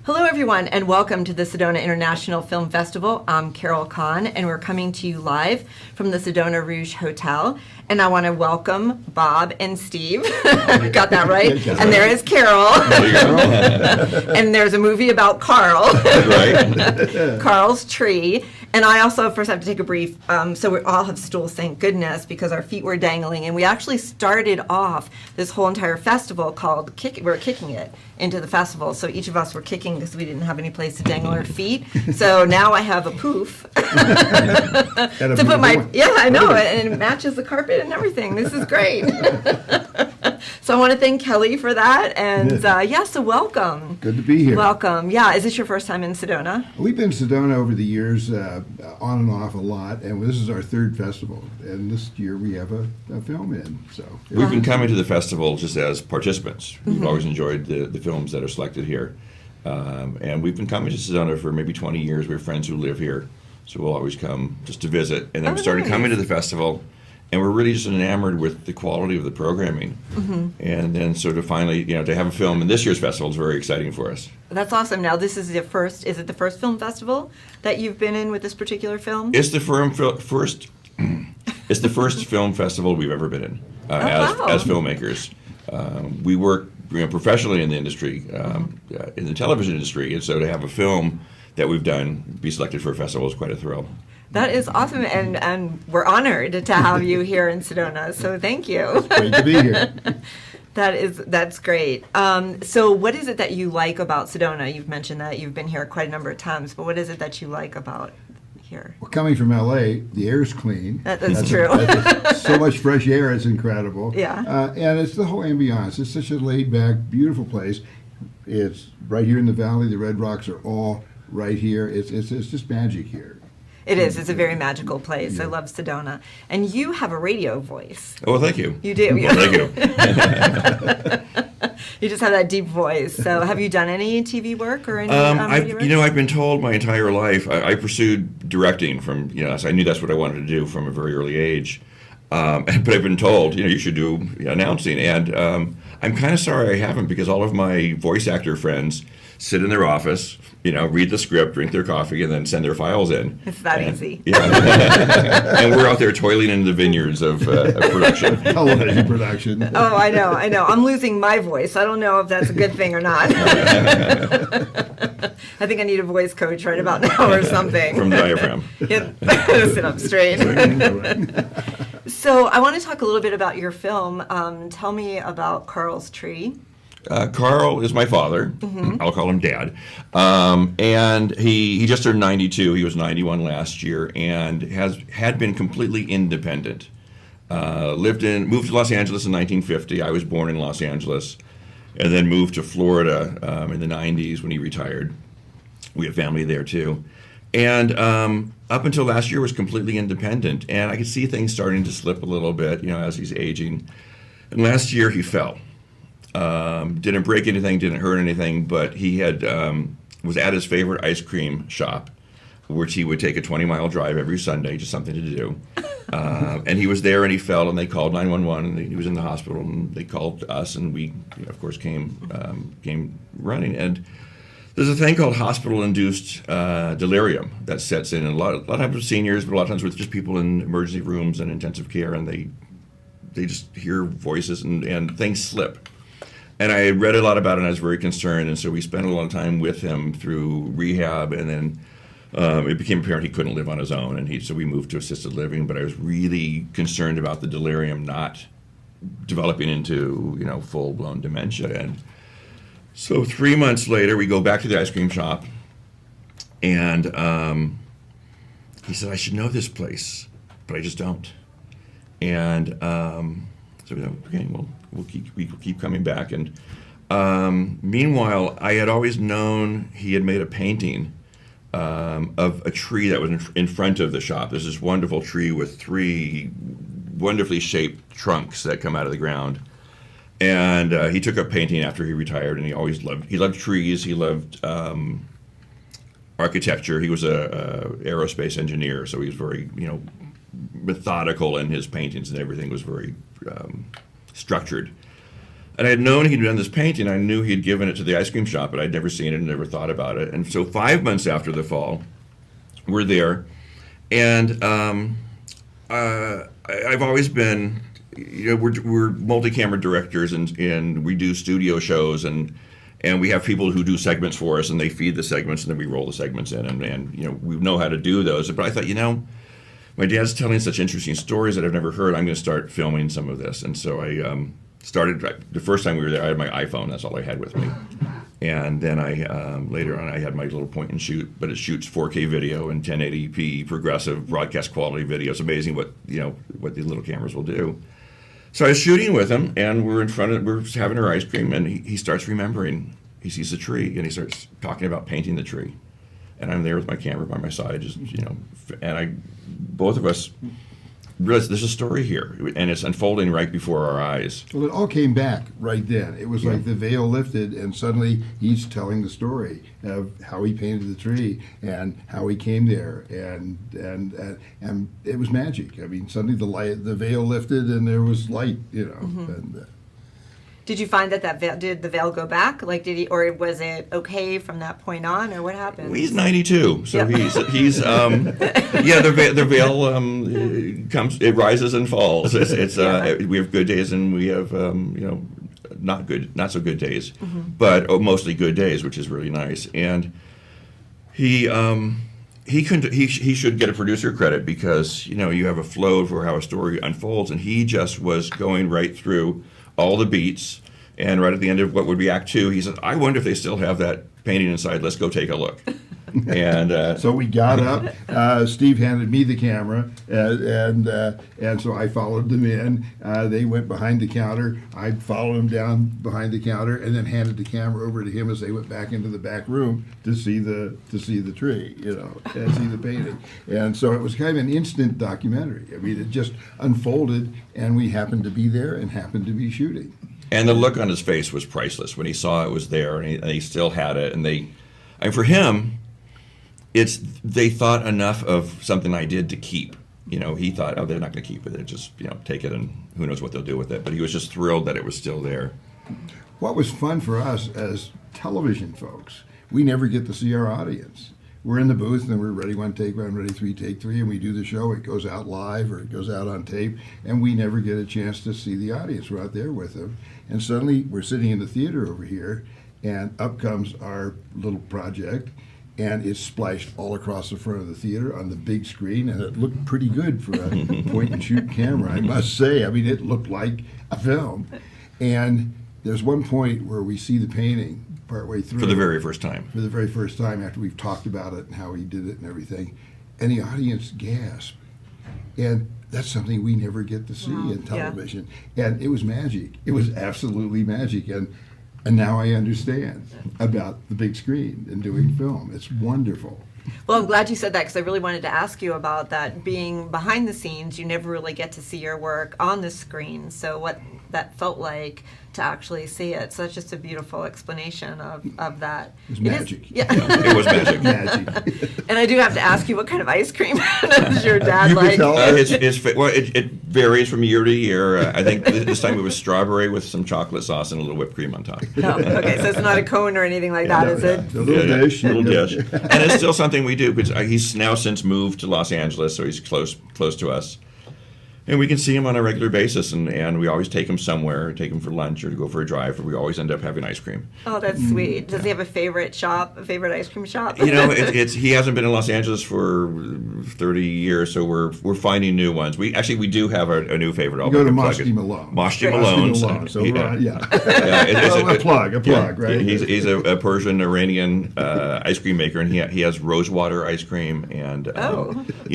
Hello, everyone, and welcome to the Sedona International Film Festival. I'm Carol Kahn, and we're coming to you live from the Sedona Rouge Hotel. And I want to welcome Bob and Steve. Got that right? And there is Carol. And there's a movie about Carl. Right. Carl's Tree. And I also first have to take a brief. So we all have stools, thank goodness, because our feet were dangling. And we actually started off this whole entire festival called we're kicking it into the festival. So each of us were kicking because we didn't have any place to dangle our feet. So now I have a poof to put my, I know, and it matches the carpet and everything. This is great. So I want to thank Kelly for that. And so welcome. Good to be here. Welcome. Yeah, is this your first time in Sedona? We've been in Sedona over the years, on and off a lot, and this is our third festival. And this year we have a film in. So we've been coming to the festival just as participants. We've always enjoyed the films that are selected here. And we've been coming to Sedona for maybe 20 years. We have friends who live here, so we'll always come just to visit. And then we started coming to the festival, and we're really just enamored with the quality of the programming. And then sort of finally, to have a film in this year's festival is very exciting for us. That's awesome. Now, this is the first, is it the first film festival that you've been in with this particular film? It's the first it's the first film festival we've ever been in as filmmakers. We work professionally in the industry, in the television industry, and so to have a film that we've done be selected for a festival is quite a thrill. That is awesome, and we're honored to have you here in Sedona, so thank you. Great to be here. That's great. So what is it that you like about Sedona? You've mentioned that you've been here quite a number of times, but what is it that you like about here? Well, coming from LA, the air's clean. That's true. So much fresh air, it's incredible. Yeah. And it's the whole ambiance. It's such a laid-back, beautiful place. It's right here in the valley. The Red Rocks are all right here. It's just magic here. It is. It's a very magical place. Yeah. I love Sedona. And you have a radio voice. Oh, well, thank you. You do. Well, thank you. You just have that deep voice. So have you done any TV work or any radio work? I've been told my entire life, I pursued directing from, so I knew that's what I wanted to do from a very early age. But I've been told, you should do announcing. And I'm kind of sorry I haven't, because all of my voice actor friends sit in their office, read the script, drink their coffee, and then send their files in. It's that easy. Yeah. And we're out there toiling in the vineyards of production. Television production. Oh, I know. I'm losing my voice. I don't know if that's a good thing or not. I think I need a voice coach right about now or something. From diaphragm. Sit up straight. So I want to talk a little bit about your film. Tell me about Carl's Tree. Carl is my father. I'll call him Dad. And he just turned 92. He was 91 last year, and had been completely independent. Moved to Los Angeles in 1950. I was born in Los Angeles, and then moved to Florida in the 90s when he retired. We have family there too. And up until last year was completely independent, and I could see things starting to slip a little bit, as he's aging. And last year he fell. Didn't break anything, didn't hurt anything, but he had was at his favorite ice cream shop, which he would take a 20-mile drive every Sunday, just something to do. And he was there, and he fell, and they called 911, and he was in the hospital, and they called us, and we, of course, came running. And there's a thing called hospital-induced delirium that sets in, and a lot of times with seniors, but a lot of times with just people in emergency rooms and intensive care, and they just hear voices and things slip. And I had read a lot about it, and I was very concerned, and so we spent a lot of time with him through rehab, and then it became apparent he couldn't live on his own, and so we moved to assisted living. But I was really concerned about the delirium not developing into full-blown dementia. And so 3 months later, we go back to the ice cream shop, and he said, "I should know this place, but I just don't." And so okay, we'll keep coming back. And meanwhile, I had always known he had made a painting of a tree that was in front of the shop. There's this wonderful tree with 3 wonderfully shaped trunks that come out of the ground. And he took up painting after he retired, and he loved trees. He loved architecture. He was a aerospace engineer, so he was very methodical in his paintings, and everything was very structured. And I had known he'd done this painting. I knew he'd given it to the ice cream shop, but I'd never seen it and never thought about it. And so 5 months after the fall, we're there. And I've always been, we're multi-camera directors, and we do studio shows, and we have people who do segments for us, and they feed the segments, and then we roll the segments in, and we know how to do those. But I thought, my dad's telling such interesting stories that I've never heard. I'm going to start filming some of this. And so I started. The first time we were there, I had my iPhone. That's all I had with me. And then later on, I had my little point and shoot, but it shoots 4K video and 1080p progressive broadcast quality video. It's amazing what these little cameras will do. So I was shooting with him, and we're having our ice cream, and he starts remembering. He sees the tree, and he starts talking about painting the tree. And I'm there with my camera by my side, both of us realized there's a story here, and it's unfolding right before our eyes. Well, it all came back right then. It was like the veil lifted, and suddenly he's telling the story of how he painted the tree and how he came there, and it was magic. I mean, suddenly the veil lifted, and there was light. And, Did you find that veil, did the veil go back? Like, or was it okay from that point on, or what happened? Well, he's 92, so he's the veil comes, it rises and falls. We have good days, and we have not so good days, but mostly good days, which is really nice. And he should get a producer credit, because you have a flow for how a story unfolds, and he just was going right through all the beats, and right at the end of what would be Act 2, he said, "I wonder if they still have that painting inside. Let's go take a look." And so we got up. Steve handed me the camera, and so I followed them in. They went behind the counter. I followed them down behind the counter, and then handed the camera over to him as they went back into the back room to see the tree, and see the painting. And so it was kind of an instant documentary. I mean, it just unfolded, and we happened to be there and happened to be shooting. And the look on his face was priceless when he saw it was there, and he still had it. And for him, they thought enough of something I did to keep. He thought, oh, they're not going to keep it. They're just, take it, and who knows what they'll do with it. But he was just thrilled that it was still there. What was fun for us as television folks, we never get to see our audience. We're in the booth, and we're ready one, take one, ready three, take three, and we do the show. It goes out live, or it goes out on tape, and we never get a chance to see the audience. We're out there with them. And suddenly, we're sitting in the theater over here, and up comes our little project, and it's splashed all across the front of the theater on the big screen, and it looked pretty good for a point-and-shoot camera, I must say. I mean, it looked like a film. And there's one point where we see the painting partway through. For the very first time. For the very first time, after we've talked about it and how he did it and everything, and the audience gasped. And that's something we never get to see in television. Yeah. And it was magic. It was absolutely magic. And now I understand about the big screen and doing film. It's wonderful. Well, I'm glad you said that, because I really wanted to ask you about that. Being behind the scenes, you never really get to see your work on the screen. So what that felt like to actually see it. So that's just a beautiful explanation of that. It was magic. It was magic. Magic. And I do have to ask you, what kind of ice cream does your dad You like? It varies from year to year. I think this time it was strawberry with some chocolate sauce and a little whipped cream on top. No, okay, so it's not a cone or anything like that, is it? A little dish. Little dish. And it's still something we do, because he's now since moved to Los Angeles, so he's close to us. And we can see him on a regular basis, and we always take him somewhere, take him for lunch or to go for a drive, or we always end up having ice cream. Oh, that's sweet. Does he have a favorite ice cream shop? He hasn't been in Los Angeles for 30 years, so we're finding new ones. We do have a new favorite. You go to Moshty Malone. Moshty Malone's. So a plug, right? He's a Persian Iranian ice cream maker, and he has rosewater ice cream, and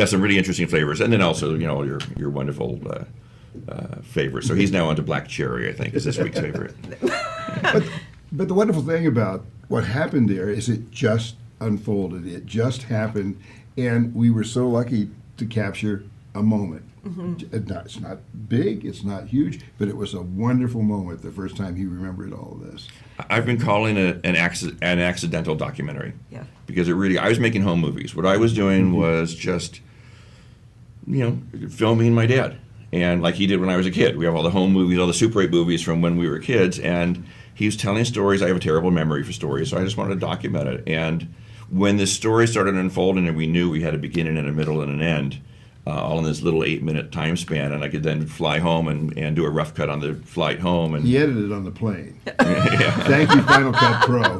some really interesting flavors. And then also, your wonderful favorite. So he's now onto black cherry, I think, is this week's favorite. But the wonderful thing about what happened there is it just unfolded. It just happened, and we were so lucky to capture a moment. It's not big, it's not huge, but it was a wonderful moment the first time he remembered all of this. I've been calling it an accidental documentary. Yeah. Because I was making home movies. What I was doing was just filming my dad. and like he did when I was a kid. We have all the home movies, all the Super 8 movies from when we were kids, and he was telling stories. I have a terrible memory for stories, so I just wanted to document it. And when this story started unfolding and we knew we had a beginning and a middle and an end, all in this little 8-minute time span, and I could then fly home and do a rough cut on the flight home. And He edited on the plane. Thank you, Final Cut Pro.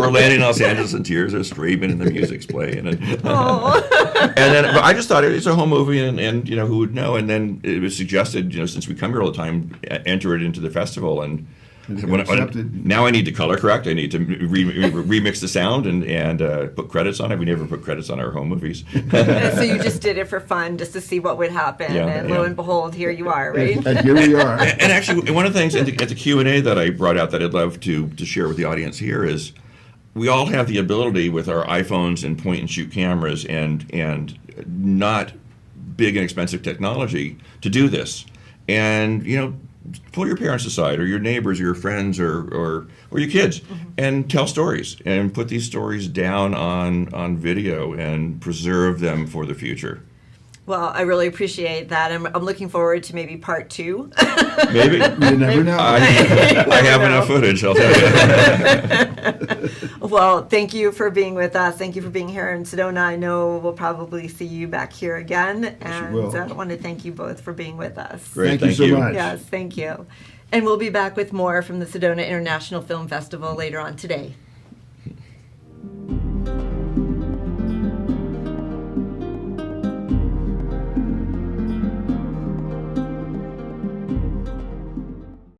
we're landing in Los Angeles and tears are streaming and the music's playing. And then but I just thought it's a home movie, and who would know? And then it was suggested, since we come here all the time, enter it into the festival. And now I need to color correct. I need to remix the sound and put credits on it. We never put credits on our home movies. So you just did it for fun, just to see what would happen, and lo and behold, here you are, right? And here we are. And actually, one of the things at the Q&A that I brought out that I'd love to share with the audience here is we all have the ability with our iPhones and point-and-shoot cameras and not big and expensive technology to do this. And, pull your parents aside, or your neighbors, or your friends, or your kids, and tell stories, and put these stories down on video and preserve them for the future. Well, I really appreciate that. I'm looking forward to maybe part 2. Maybe. You never know. I have enough footage, I'll tell you. Well, thank you for being with us. Thank you for being here in Sedona. I know we'll probably see you back here again. And will. I want to thank you both for being with us. Great, Thank you so much. Yes, thank you. And we'll be back with more from the Sedona International Film Festival later on today.